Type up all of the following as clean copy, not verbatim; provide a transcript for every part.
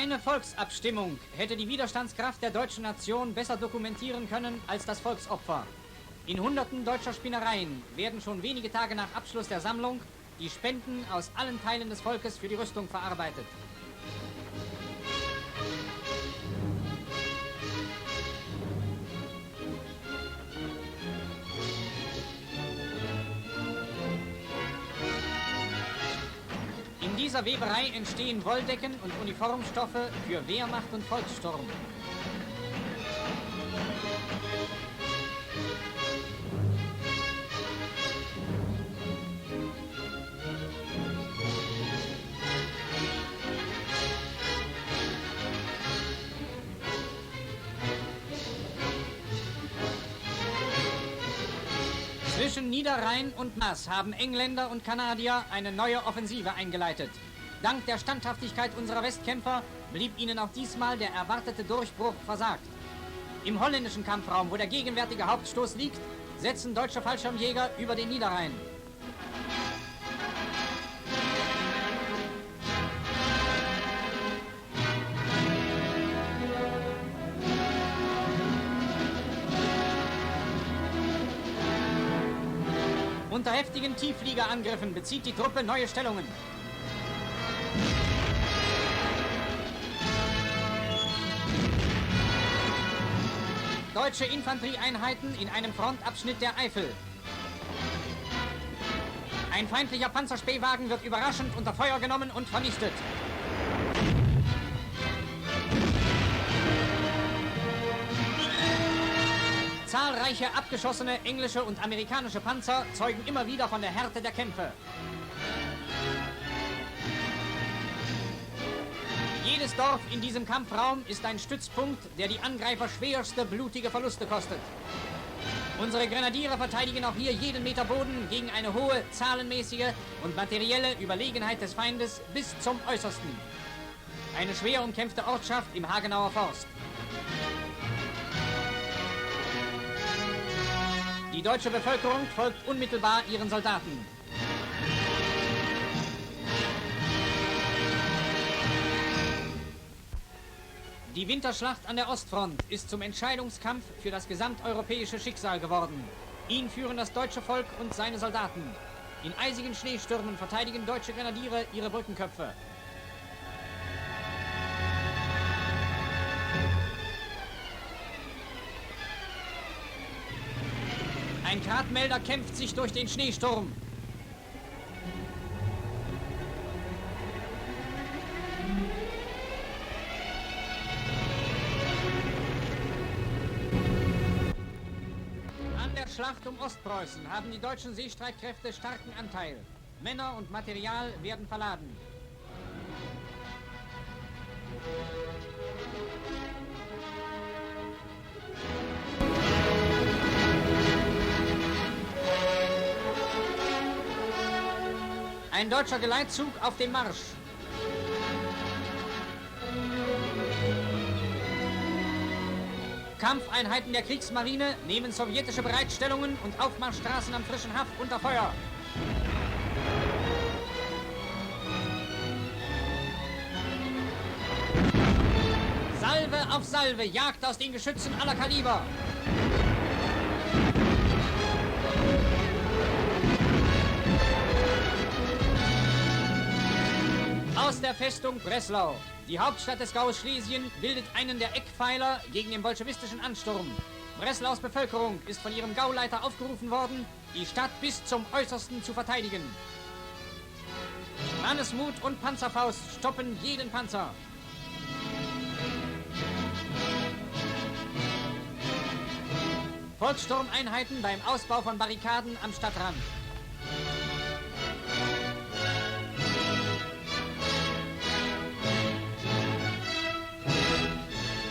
Keine Volksabstimmung hätte die Widerstandskraft der deutschen Nation besser dokumentieren können als das Volksopfer. In Hunderten deutscher Spinnereien werden schon wenige Tage nach Abschluss der Sammlung die Spenden aus allen Teilen des Volkes für die Rüstung verarbeitet. In dieser Weberei entstehen Wolldecken und Uniformstoffe für Wehrmacht und Volkssturm. Zwischen Niederrhein und Maas haben Engländer und Kanadier eine neue Offensive eingeleitet. Dank der Standhaftigkeit unserer Westkämpfer blieb ihnen auch diesmal der erwartete Durchbruch versagt. Im holländischen Kampfraum, wo der gegenwärtige Hauptstoß liegt, setzen deutsche Fallschirmjäger über den Niederrhein. Unter heftigen Tieffliegerangriffen bezieht die Truppe neue Stellungen. Deutsche Infanterieeinheiten in einem Frontabschnitt der Eifel. Ein feindlicher Panzerspähwagen wird überraschend unter Feuer genommen und vernichtet. Zahlreiche abgeschossene englische und amerikanische Panzer zeugen immer wieder von der Härte der Kämpfe. Jedes Dorf in diesem Kampfraum ist ein Stützpunkt, der die Angreifer schwerste, blutige Verluste kostet. Unsere Grenadiere verteidigen auch hier jeden Meter Boden gegen eine hohe, zahlenmäßige und materielle Überlegenheit des Feindes bis zum Äußersten. Eine schwer umkämpfte Ortschaft im Hagenauer Forst. Die deutsche Bevölkerung folgt unmittelbar ihren Soldaten. Die Winterschlacht an der Ostfront ist zum Entscheidungskampf für das gesamteuropäische Schicksal geworden. Ihn führen das deutsche Volk und seine Soldaten. In eisigen Schneestürmen verteidigen deutsche Grenadiere ihre Brückenköpfe. Ein Gradmelder kämpft sich durch den Schneesturm. An der Schlacht um Ostpreußen haben die deutschen Seestreitkräfte starken Anteil. Männer und Material werden verladen. Ein deutscher Geleitzug auf dem Marsch. Kampfeinheiten der Kriegsmarine nehmen sowjetische Bereitstellungen und Aufmarschstraßen am frischen Haff unter Feuer. Salve auf Salve jagt aus den Geschützen aller Kaliber. Aus der Festung Breslau. Die Hauptstadt des Gaues Schlesien bildet einen der Eckpfeiler gegen den bolschewistischen Ansturm. Breslaus Bevölkerung ist von ihrem Gauleiter aufgerufen worden, die Stadt bis zum Äußersten zu verteidigen. Mannesmut und Panzerfaust stoppen jeden Panzer. Volkssturmeinheiten beim Ausbau von Barrikaden am Stadtrand.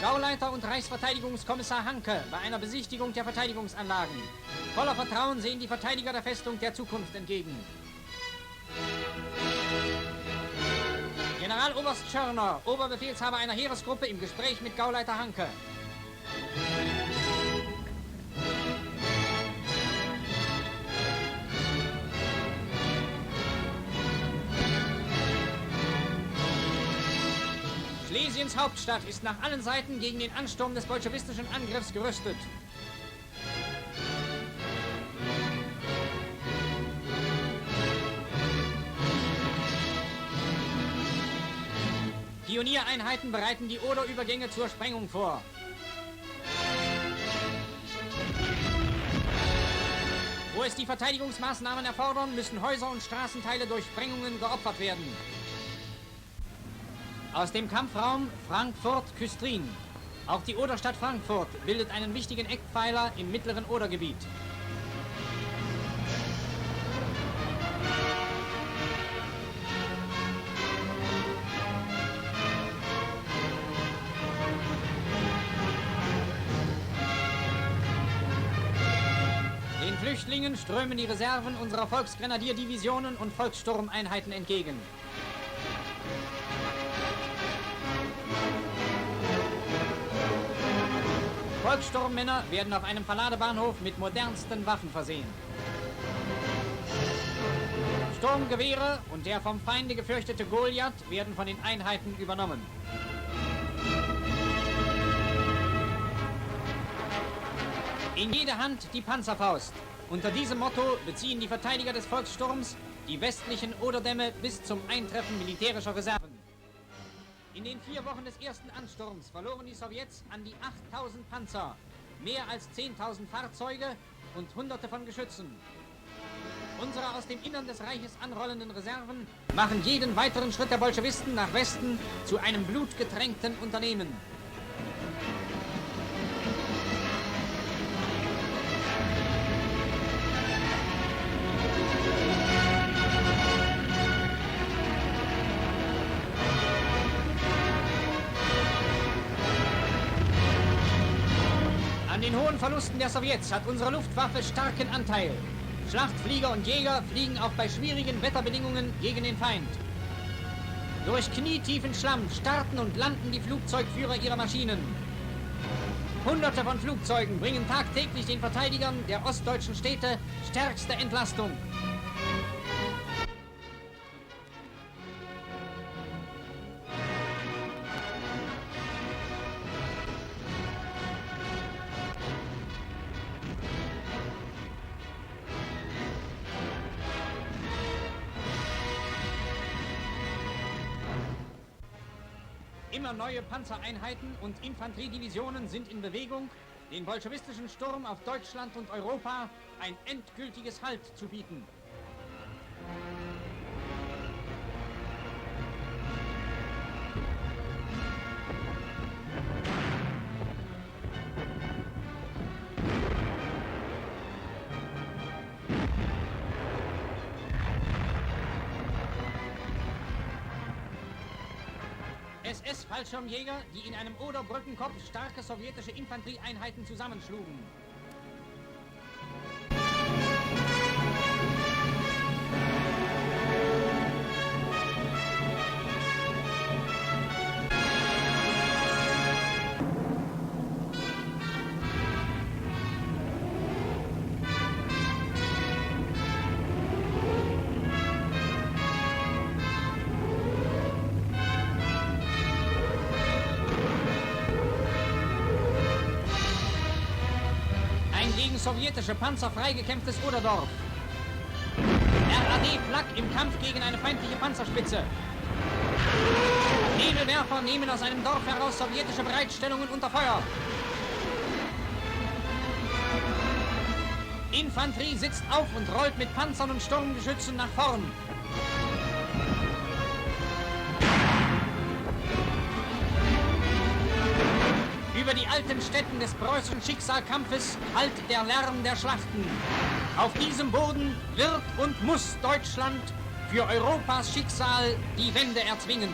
Gauleiter und Reichsverteidigungskommissar Hanke bei einer Besichtigung der Verteidigungsanlagen. Voller Vertrauen sehen die Verteidiger der Festung der Zukunft entgegen. Generaloberst Schörner, Oberbefehlshaber einer Heeresgruppe, im Gespräch mit Gauleiter Hanke. Schlesiens Hauptstadt ist nach allen Seiten gegen den Ansturm des bolschewistischen Angriffs gerüstet. Pioniereinheiten bereiten die Oderübergänge zur Sprengung vor. Wo es die Verteidigungsmaßnahmen erfordern, müssen Häuser und Straßenteile durch Sprengungen geopfert werden. Aus dem Kampfraum Frankfurt-Küstrin. Auch die Oderstadt Frankfurt bildet einen wichtigen Eckpfeiler im mittleren Odergebiet. Den Flüchtlingen strömen die Reserven unserer Volksgrenadierdivisionen und Volkssturmeinheiten entgegen. Volkssturmmänner werden auf einem Verladebahnhof mit modernsten Waffen versehen. Sturmgewehre und der vom Feinde gefürchtete Goliath werden von den Einheiten übernommen. In jeder Hand die Panzerfaust. Unter diesem Motto beziehen die Verteidiger des Volkssturms die westlichen Oderdämme bis zum Eintreffen militärischer Reserven. In den 4 Wochen des ersten Ansturms verloren die Sowjets an die 8000 Panzer, mehr als 10.000 Fahrzeuge und Hunderte von Geschützen. Unsere aus dem Innern des Reiches anrollenden Reserven machen jeden weiteren Schritt der Bolschewisten nach Westen zu einem blutgetränkten Unternehmen. An den hohen Verlusten der Sowjets hat unsere Luftwaffe starken Anteil. Schlachtflieger und Jäger fliegen auch bei schwierigen Wetterbedingungen gegen den Feind. Durch knietiefen Schlamm starten und landen die Flugzeugführer ihrer Maschinen. Hunderte von Flugzeugen bringen tagtäglich den Verteidigern der ostdeutschen Städte stärkste Entlastung. Immer neue Panzereinheiten und Infanteriedivisionen sind in Bewegung, den bolschewistischen Sturm auf Deutschland und Europa ein endgültiges Halt zu bieten. SS-Fallschirmjäger, die in einem Oder-Brückenkopf starke sowjetische Infanterieeinheiten zusammenschlugen. Gegen sowjetische Panzer freigekämpftes Oderdorf. RAD-Flak im Kampf gegen eine feindliche Panzerspitze. Nebelwerfer nehmen aus einem Dorf heraus sowjetische Bereitstellungen unter Feuer. Infanterie sitzt auf und rollt mit Panzern und Sturmgeschützen nach vorn. Über die alten Stätten des preußischen Schicksalkampfes hallt der Lärm der Schlachten. Auf diesem Boden wird und muss Deutschland für Europas Schicksal die Wende erzwingen.